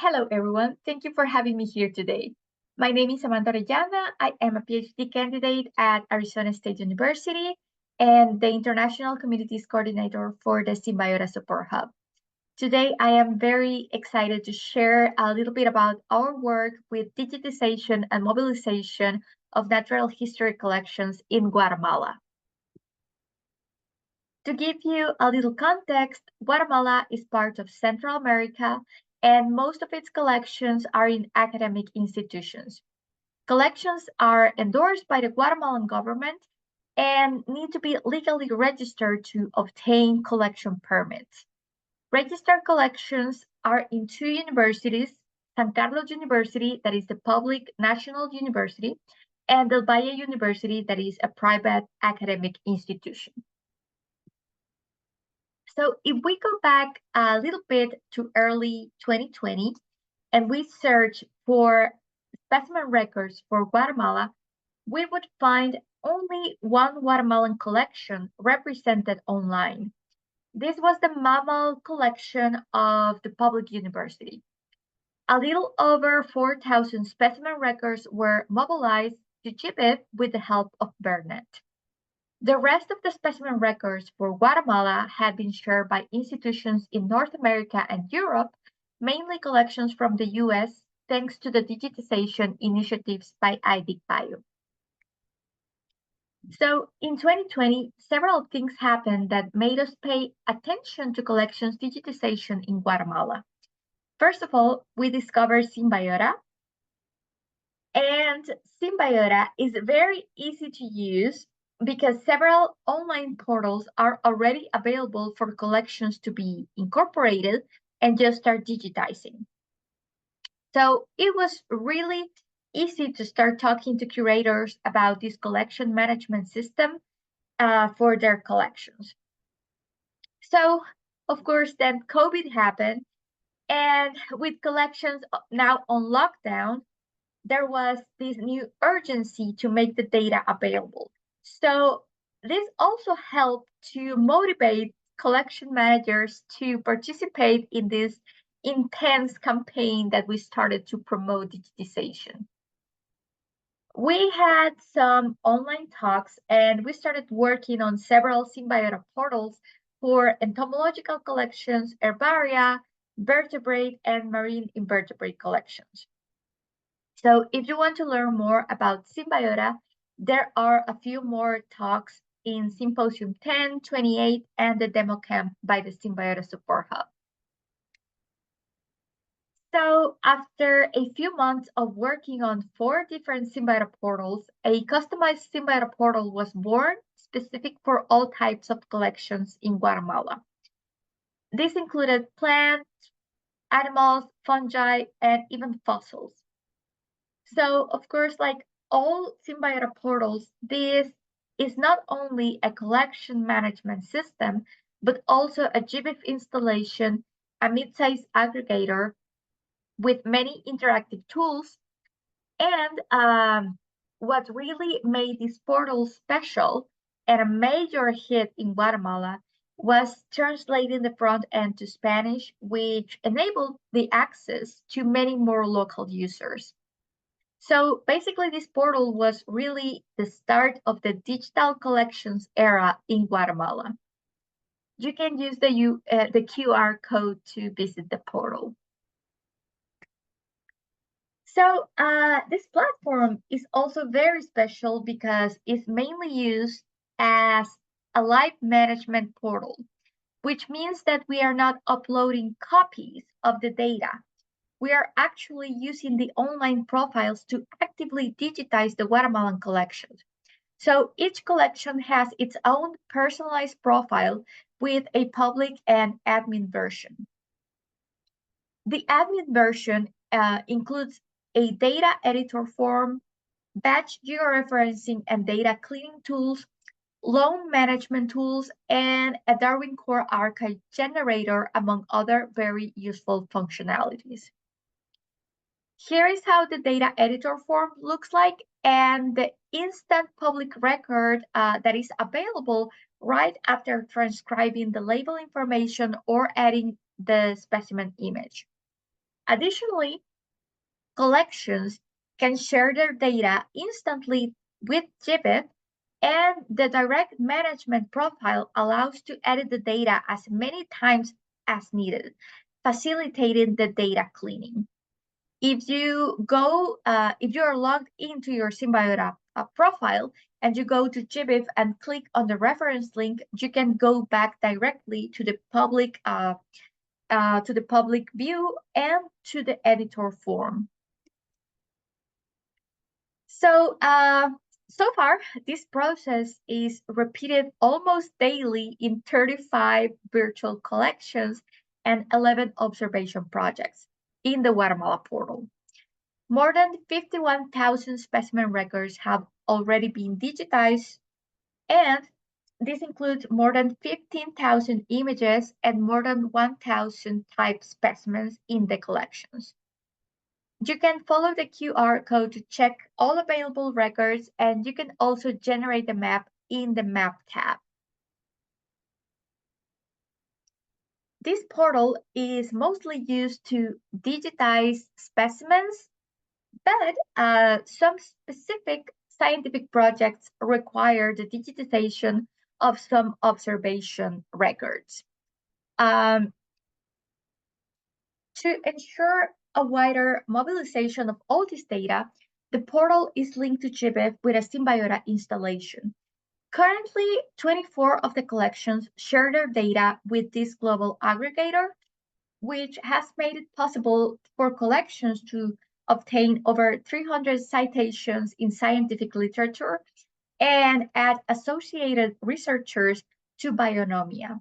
Hello, everyone. Thank you for having me here today. My name is Samantha Orellana. I am a PhD candidate at Arizona State University and the International Communities Coordinator for the Symbiota Support Hub. Today, I am very excited to share a little bit about our work with digitization and mobilization of natural history collections in Guatemala. To give you a little context, Guatemala is part of Central America, and most of its collections are in academic institutions. Collections are endorsed by the Guatemalan government and need to be legally registered to obtain collection permits. Registered collections are in two universities, San Carlos University, that is the public national university, and Del Valle University, that is a private academic institution. So if we go back a little bit to early 2020 and we search for specimen records for Guatemala, we would find only one Guatemalan collection represented online. This was the mammal collection of the public university. A little over 4,000 specimen records were mobilized to GBIF with the help of Bernat. The rest of the specimen records for Guatemala had been shared by institutions in North America and Europe, mainly collections from the US, thanks to the Digitization Initiatives by IDIC-Bio. So in 2020, several things happened that made us pay attention to collections digitization in Guatemala. First of all, we discovered Symbiota. And Symbiota is very easy to use because several online portals are already available for collections to be incorporated and just start digitizing. So it was really easy to start talking to curators about this collection management system for their collections. So, of course, then COVID happened, and with collections now on lockdown, there was this new urgency to make the data available. So this also helped to motivate collection managers to participate in this intense campaign that we started to promote digitization. We had some online talks and we started working on several Symbiota portals for entomological collections, herbaria, vertebrate, and marine invertebrate collections. So if you want to learn more about Symbiota, there are a few more talks in Symposium 10, 28, and the demo camp by the Symbiota Support Hub. So after a few months of working on 4 different Symbiota portals, a customized Symbiota portal was born specific for all types of collections in Guatemala. This included plants, animals, fungi, and even fossils. So, of course, like all Symbiota portals, this is not only a collection management system, but also a GBIF installation, a mid-size aggregator with many interactive tools. And what really made this portal special and a major hit in Guatemala was translating the front end to Spanish, which enabled the access to many more local users. So basically, this portal was really the start of the digital collections era in Guatemala. You can use the QR code to visit the portal. So this platform is also very special because it's mainly used as a live management portal, which means that we are not uploading copies of the data. We are actually using the online profiles to actively digitize the Guatemalan collections. So each collection has its own personalized profile with a public and admin version. The admin version includes a data editor form, batch georeferencing and data cleaning tools, loan management tools, and a Darwin Core archive generator, among other very useful functionalities. Here is how the data editor form looks like and the instant public record that is available right after transcribing the label information or adding the specimen image. Additionally, collections can share their data instantly with GBIF, and the direct management profile allows to edit the data as many times as needed, facilitating the data cleaning. If you are logged into your Symbiota profile and you go to GBIF and click on the reference link, you can go back directly to the public view and to the editor form. So far, this process is repeated almost daily in 35 virtual collections and 11 observation projects in the Guatemala Portal. More than 51,000 specimen records have already been digitized, and this includes more than 15,000 images and more than 1,000 type specimens in the collections. You can follow the QR code to check all available records, and you can also generate a map in the Map tab. This portal is mostly used to digitize specimens, but some specific scientific projects require the digitization of some observation records. To ensure a wider mobilization of all this data, the portal is linked to GBIF with a Symbiota installation. Currently, 24 of the collections share their data with this global aggregator, which has made it possible for collections to obtain over 300 citations in scientific literature and add associated researchers to Bionomia.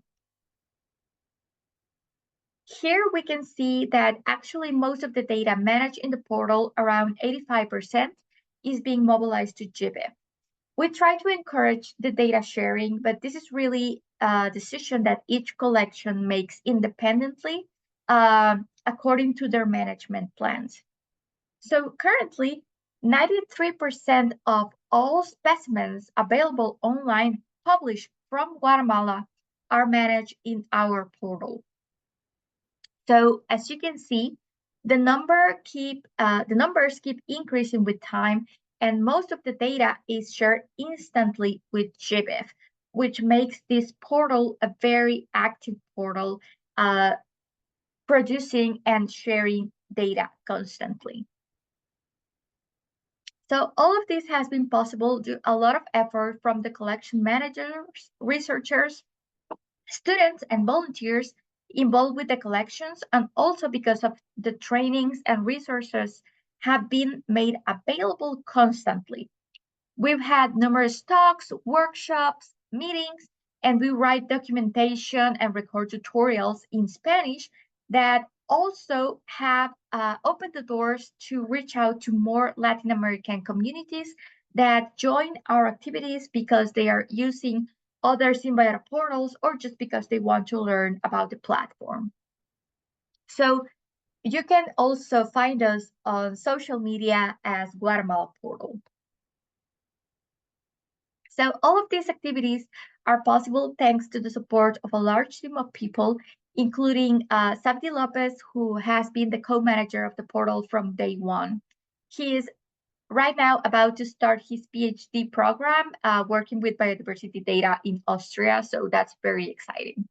Here we can see that actually most of the data managed in the portal, around 85%, is being mobilized to GBIF. We try to encourage the data sharing, but this is really a decision that each collection makes independently according to their management plans. So currently, 93% of all specimens available online published from Guatemala are managed in our portal. So as you can see, the numbers keep increasing with time, and most of the data is shared instantly with GBIF, which makes this portal a very active portal, producing and sharing data constantly. So all of this has been possible due to a lot of effort from the collection managers, researchers, students, and volunteers involved with the collections, and also because of the trainings and resources have been made available constantly. We've had numerous talks, workshops, meetings, and we write documentation and record tutorials in Spanish that also have opened the doors to reach out to more Latin American communities that join our activities because they are using other Symbiota portals or just because they want to learn about the platform. So you can also find us on social media as Guatemala Portal. So all of these activities are possible thanks to the support of a large team of people, including Sabdi Lopez, who has been the co-manager of the portal from day one. He is right now about to start his PhD program, working with biodiversity data in Austria, so that's very exciting.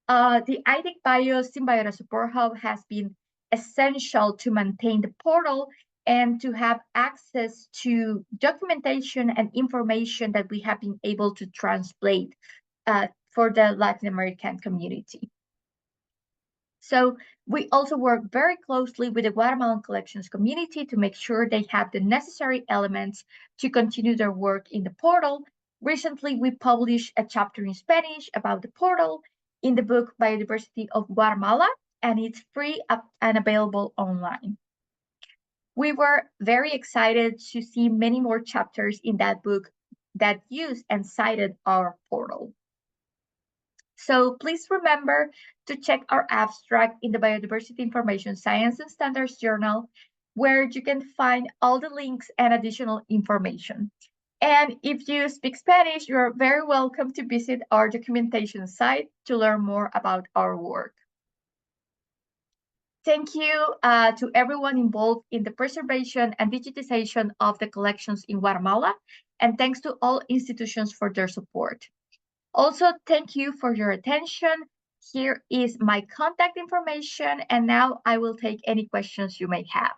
The IDIC Bio Symbiota Support Hub has been essential to maintain the portal and to have access to documentation and information that we have been able to translate for the Latin American community. So we also work very closely with the Guatemalan collections community to make sure they have the necessary elements to continue their work in the portal. Recently, we published a chapter in Spanish about the portal in the book Biodiversity of Guatemala, and it's free and available online. We were very excited to see many more chapters in that book that used and cited our portal. So please remember to check our abstract in the Biodiversity Information Science and Standards Journal, where you can find all the links and additional information. And if you speak Spanish, you're very welcome to visit our documentation site to learn more about our work. Thank you to everyone involved in the preservation and digitization of the collections in Guatemala, and thanks to all institutions for their support. Also, thank you for your attention. Here is my contact information, and now I will take any questions you may have.